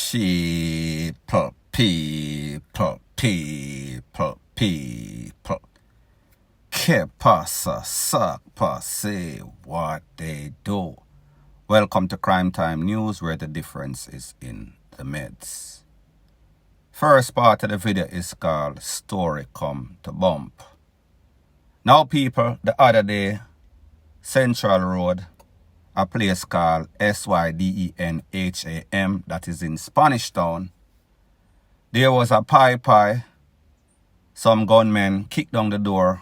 People. Que pasa, suck, say what they do. Welcome to Crime Time News, where the difference is in the meds. First part of the video is called Story Come to Bump. Now people, the other day, Central Road, a place called SYDENHAM, that is in Spanish Town, there was a pie. Some gunmen kicked down the door,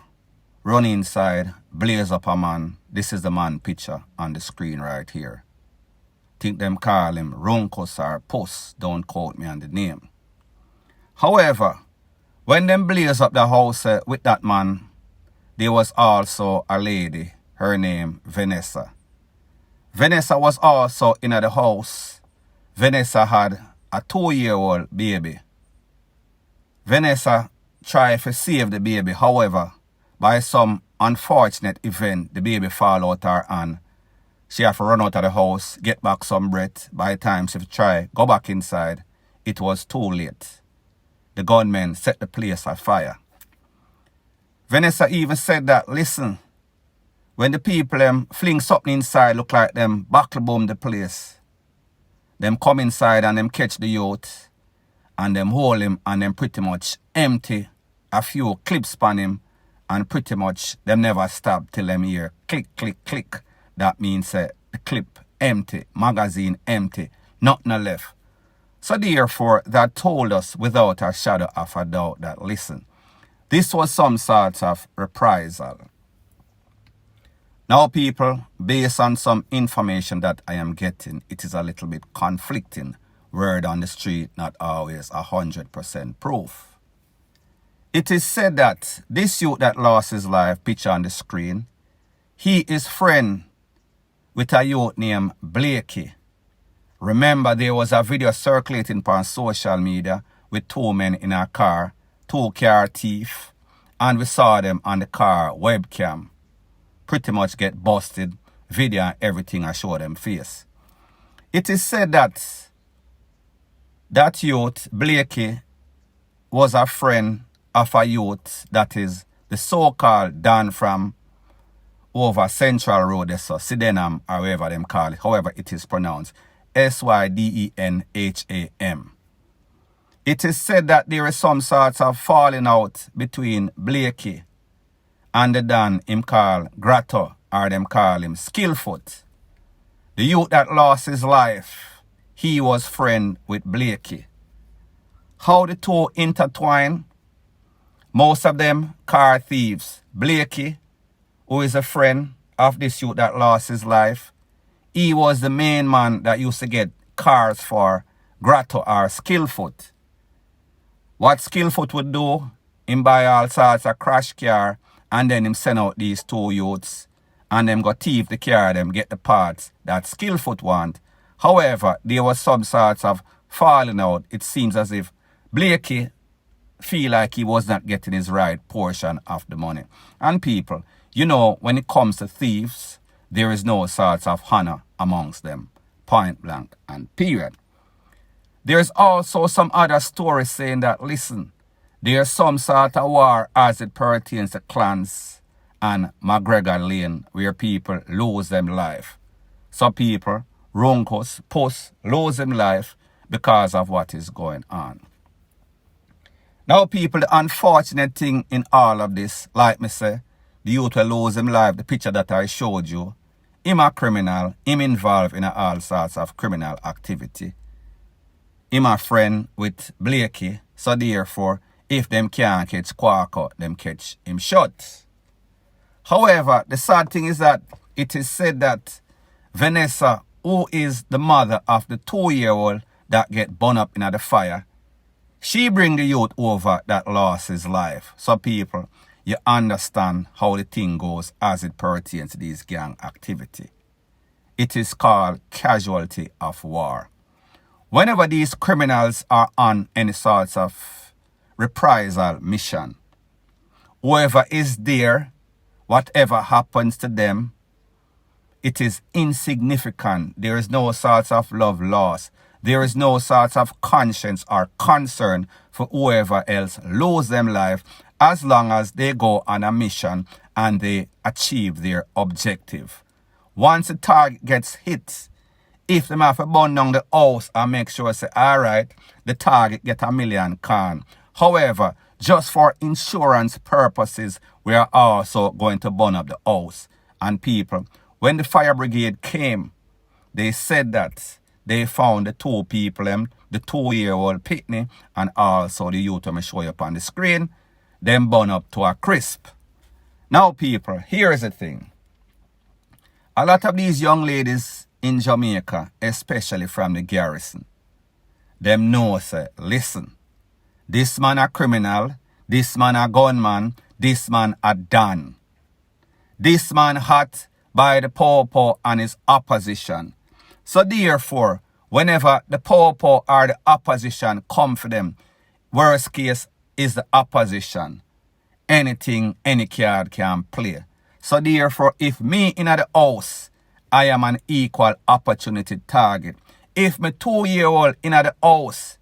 run inside, blaze up a man. This is the man picture on the screen right here. Think them call him Runcus or Puss, don't quote me on the name. However, when them blaze up the house with that man, there was also a lady, her name Venessa. Venessa was also in the house. Venessa had a 2-year-old baby. Venessa tried to save the baby. However, by some unfortunate event, the baby fall out her hand. She had to run out of the house, get back some breath. By the time she tried, go back inside, it was too late. The gunmen set the place on fire. Venessa even said that, listen, when the people fling something inside, look like them buckle bomb the place. Them come inside and them catch the youth and them hold him and them pretty much empty a few clips on him and pretty much them never stop till them hear click, click, click. That means the clip empty, magazine empty, nothing left. So therefore, that told us without a shadow of a doubt that, listen, this was some sort of reprisal. Now people, based on some information that I am getting, it is a little bit conflicting. Word on the street, not always 100% proof. It is said that this youth that lost his life, picture on the screen, he is friend with a youth named Blakey. Remember, there was a video circulating on social media with 2 men in a car, 2 car thieves, and we saw them on the car webcam. Pretty much get busted, video and everything, I show them face. It is said that that youth, Blakey, was a friend of a youth that is the so-called Don from over Central Road, so Sydenham, or whatever them call it, however it is pronounced, SYDENHAM. It is said that there is some sorts of falling out between Blakey and the Don him call Grotto, or them call him Skillfoot. The youth that lost his life, he was friend with Blakey. How the two intertwine? Most of them car thieves. Blakey, who is a friend of this youth that lost his life, he was the main man that used to get cars for Grotto or Skillfoot. What Skillfoot would do, him buy all sorts of crash car, and then him send out these 2 youths, and them go thief the car, them get the parts that Skillfoot want. However, there was some sorts of falling out. It seems as if Blakey feel like he was not getting his right portion of the money. And people, you know, when it comes to thieves, there is no sorts of honor amongst them. Point blank and period. There's also some other stories saying that, listen, there's some sort of war as it pertains to clans and McGregor Lane where people lose them life. Some people, Runcus, Puss, lose them life because of what is going on. Now people, the unfortunate thing in all of this, like me say, the youth will lose him life, the picture that I showed you, him a criminal, him involved in all sorts of criminal activity. Him a friend with Blakey, so therefore, if them can't catch Quaco, them catch him shot. However, the sad thing is that it is said that Venessa, who is the mother of the 2-year-old that get burned up in the fire, she bring the youth over that lost his life. So people, you understand how the thing goes as it pertains to these gang activity. It is called casualty of war. Whenever these criminals are on any sorts of reprisal mission, whoever is there, whatever happens to them, it is insignificant. There is no sorts of love lost. There is no sort of conscience or concern for whoever else lose them life as long as they go on a mission and they achieve their objective. Once the target gets hit, if them have to burn down the house and make sure say, all right, the target get $1 million can. However, just for insurance purposes, we are also going to burn up the house. And people, when the fire brigade came, they said that they found the two people, the 2-year-old Pitney and also the youth I'm show you up on the screen, them burn up to a crisp. Now people, here's the thing. A lot of these young ladies in Jamaica, especially from the garrison, them know say, listen, this man a criminal, this man a gunman, this man a Don. This man hot by the Popo and his opposition. So therefore, whenever the Popo or the opposition come for them, worst case is the opposition. Anything, any card can play. So therefore, if me in the house, I am an equal opportunity target. If my 2-year-old in the house,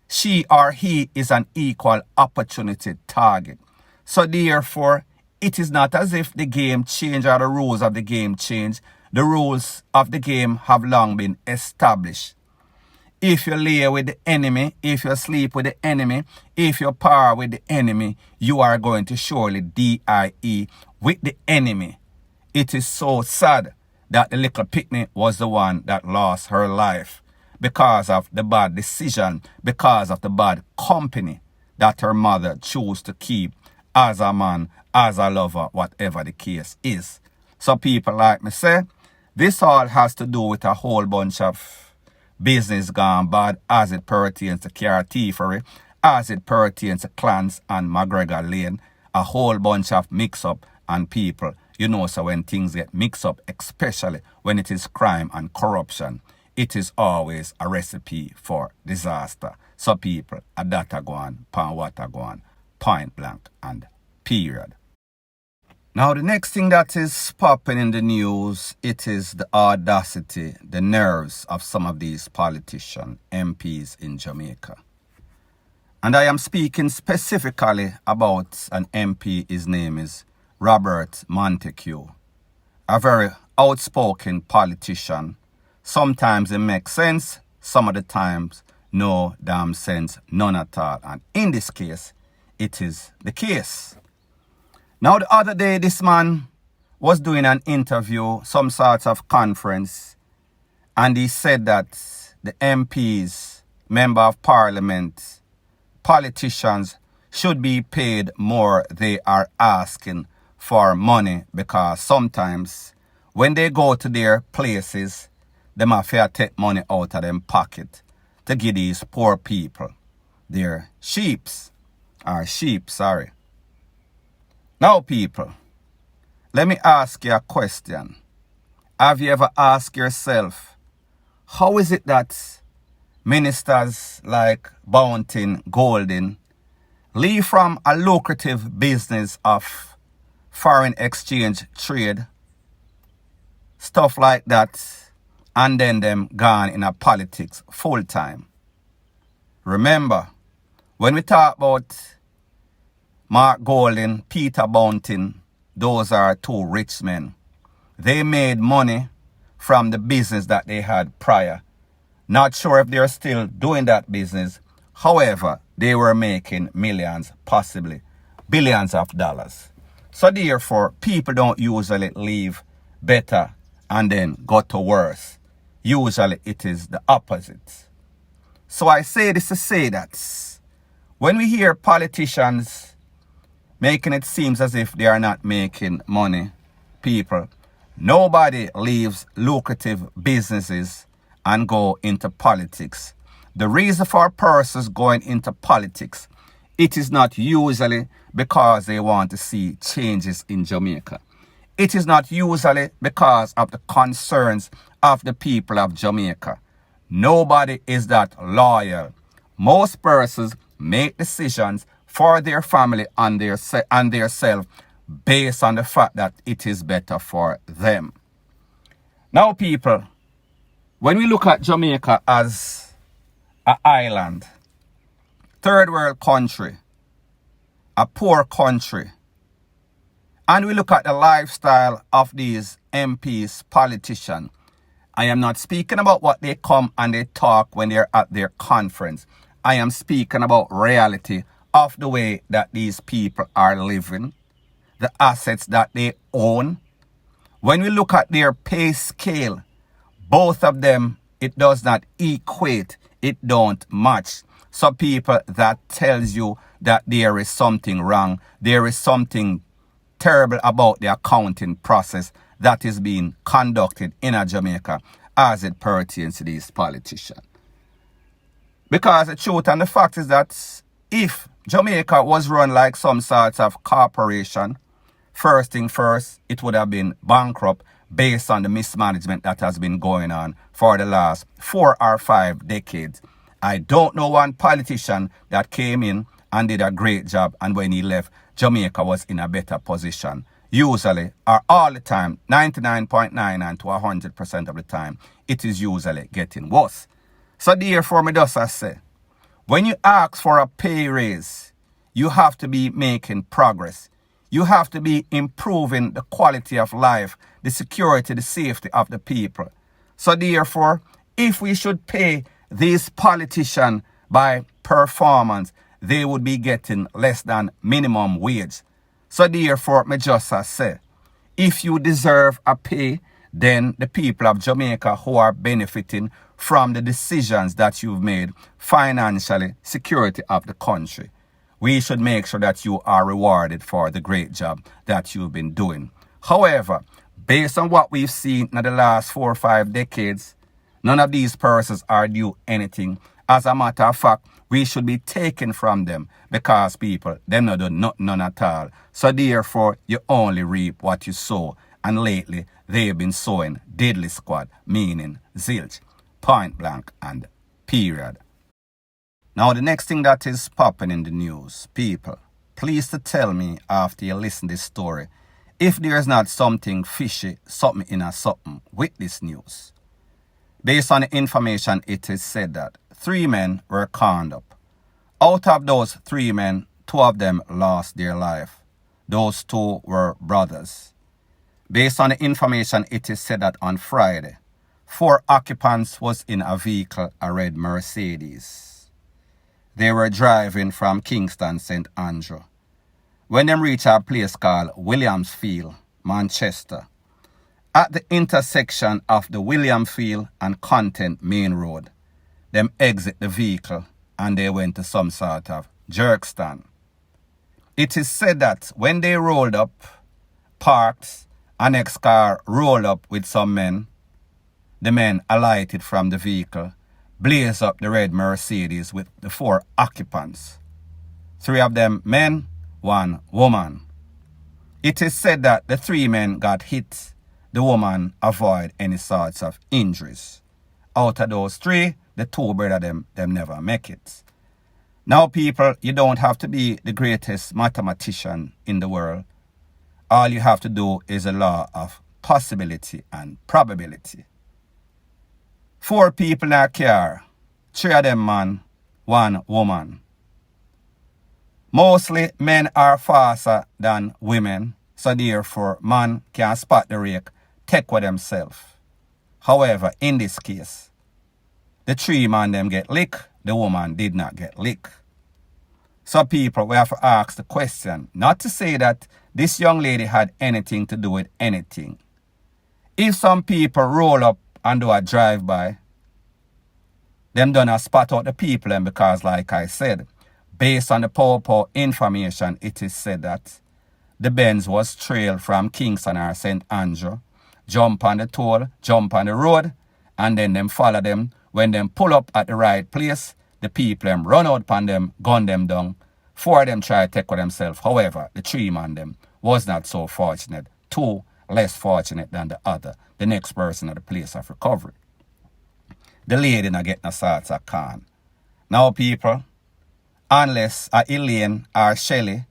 she or he is an equal opportunity target. So therefore, it is not as if the game changed or the rules of the game changed. The rules of the game have long been established. If you lay with the enemy, if you sleep with the enemy, if you par with the enemy, you are going to surely die with the enemy. It is so sad that the little Pitney was the one that lost her life because of the bad decision, because of the bad company that her mother chose to keep as a man, as a lover, whatever the case is. So people like me say, this all has to do with a whole bunch of business gone bad as it pertains to car thievery, as it pertains to clans and McGregor Lane, a whole bunch of mix-up and people. You know, so when things get mixed up, especially when it is crime and corruption, it is always a recipe for disaster. So people, a data go on, pan water go on, point blank and period. Now the next thing that is popping in the news, it is the audacity, the nerves of some of these politicians, MPs in Jamaica. And I am speaking specifically about an MP, his name is Robert Montague, a very outspoken politician. Sometimes it makes sense, some of the times no damn sense, none at all. And in this case, it is the case. Now the other day, this man was doing an interview, some sort of conference, and he said that the MPs, member of parliament, politicians should be paid more they are asking for money, because sometimes when they go to their places, they have to take money out of them pocket to give these poor people their sheep. Now people, let me ask you a question. Have you ever asked yourself, how is it that ministers like Bounty, Golden, leave from a lucrative business of foreign exchange trade, stuff like that, and then them gone in a politics full time? Remember, when we talk about Mark Golden, Peter Bounty, those are two rich men. They made money from the business that they had prior. Not sure if they're still doing that business. However, they were making millions, possibly billions of dollars. So therefore, people don't usually leave better and then go to worse. Usually it is the opposite. So I say this to say that when we hear politicians making it seem as if they are not making money, people, nobody leaves lucrative businesses and go into politics. The reason for persons going into politics, it is not usually because they want to see changes in Jamaica. It is not usually because of the concerns of the people of Jamaica. Nobody is that loyal. Most persons make decisions for their family and their self based on the fact that it is better for them. Now people, when we look at Jamaica as an island, third world country, a poor country, and we look at the lifestyle of these MPs, politicians. I am not speaking about what they come and they talk when they're at their conference. I am speaking about reality of the way that these people are living, the assets that they own. When we look at their pay scale, both of them, it does not equate. It don't match. So people, that tells you that there is something wrong. There is something terrible about the accounting process that is being conducted in Jamaica as it pertains to these politicians. Because the truth and the fact is that if Jamaica was run like some sort of corporation, first thing first, it would have been bankrupt based on the mismanagement that has been going on for the last 4 or 5 decades. I don't know one politician that came in and did a great job, and when he left, Jamaica was in a better position. Usually, or all the time, 99.99 to 100% of the time, it is usually getting worse. So therefore, me just say, when you ask for a pay raise, you have to be making progress. You have to be improving the quality of life, the security, the safety of the people. So therefore, if we should pay these politicians by performance, they would be getting less than minimum wage. So therefore, me just say, if you deserve a pay, then the people of Jamaica who are benefiting from the decisions that you've made financially, security of the country, we should make sure that you are rewarded for the great job that you've been doing. However, based on what we've seen in the last 4 or 5 decades, none of these persons are due anything. As a matter of fact, we should be taken from them because people, them not do none at all. So therefore, you only reap what you sow. And lately, they've been sowing deadly squad, meaning zilch, point blank and period. Now, the next thing that is popping in the news, people, please to tell me after you listen to this story, if there is not something fishy, something in a something with this news. Based on the information, it is said that 3 men were conned up. Out of those 3 men, 2 of them lost their life. Those 2 were brothers. Based on the information, it is said that on Friday, 4 occupants was in a vehicle, a red Mercedes. They were driving from Kingston, St. Andrew. When them reach a place called Williamsfield, Manchester, at the intersection of the Williamsfield and Content Main Road, them exit the vehicle and they went to some sort of jerk stand. It is said that when they rolled up, parked, a next car rolled up with some men. The men alighted from the vehicle, blazed up the red Mercedes with the 4 occupants. 3 of them men, 1 woman. It is said that the 3 men got hit. The woman avoided any sorts of injuries. Out of those 3, the 2 brother them never make it. Now people, you don't have to be the greatest mathematician in the world. All you have to do is a law of possibility and probability. 4 people in a car, 3 of them man, 1 woman. Mostly men are faster than women, so therefore man can spot the rake, take with themselves. However, in this case, the 3 man them get licked, the woman did not get licked. So people, we have to ask the question, not to say that this young lady had anything to do with anything. If some people roll up and do a drive-by, them done a spot out the people, and because like I said, based on the power information, it is said that the Benz was trailed from Kingston or St. Andrew, jump on the toll, jump on the road, and then them follow them. When them pull up at the right place, the people them run out upon them, gun them down. 4 of them try to take with themselves. However, the 3 man them was not so fortunate. 2 less fortunate than the other, the next person at the place of recovery. The lady not getting a sort of con. Now people, unless a Elaine or Shelly,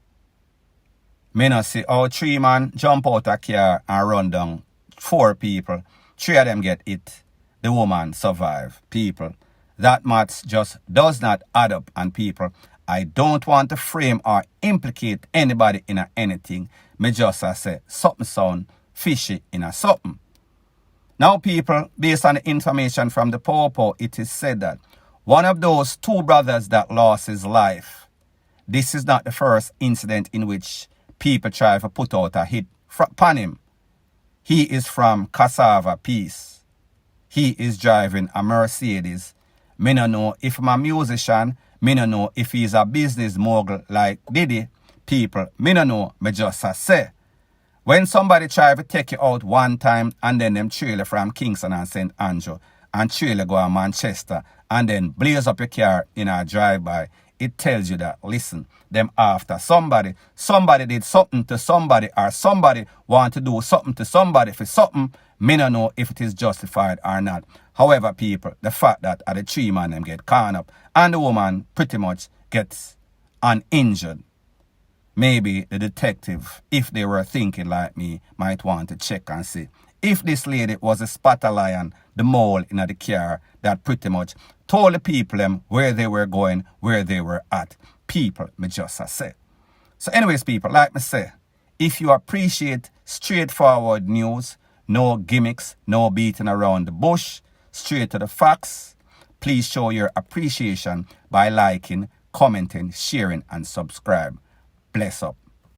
me not see how 3 man jump out a car and run down 4 people. 3 of them get hit. The woman survive. People, That maths just does not add up. And people, I don't want to frame or implicate anybody in anything. Me just say something sound fishy in a something. Now people, based on the information from the Popo, it is said that one of those two brothers that lost his life, this is not the first incident in which people try to put out a hit upon him. He is from Cassava Peace. He is driving a Mercedes. Me no know if I'm a musician. Me no know if he's a business mogul like Diddy. People, me no know. Me just say. When somebody try to take you out one time and then them trailer from Kingston and St. Andrew and trailer go to Manchester and then blaze up your car in a drive-by, it tells you that, listen, them after somebody. Somebody did something to somebody or somebody want to do something to somebody for something. Me no know if it is justified or not. However, people, the fact that the three man them get caught up and the woman pretty much gets uninjured. Maybe the detective, if they were thinking like me, might want to check and see if this lady was a spotter lion, the mole in the car that pretty much told the people them where they were going, where they were at. People, me just say. So anyways, people, like me say, if you appreciate straightforward news, no gimmicks, no beating around the bush, straight to the facts, please show your appreciation by liking, commenting, sharing, and subscribe. Bless up.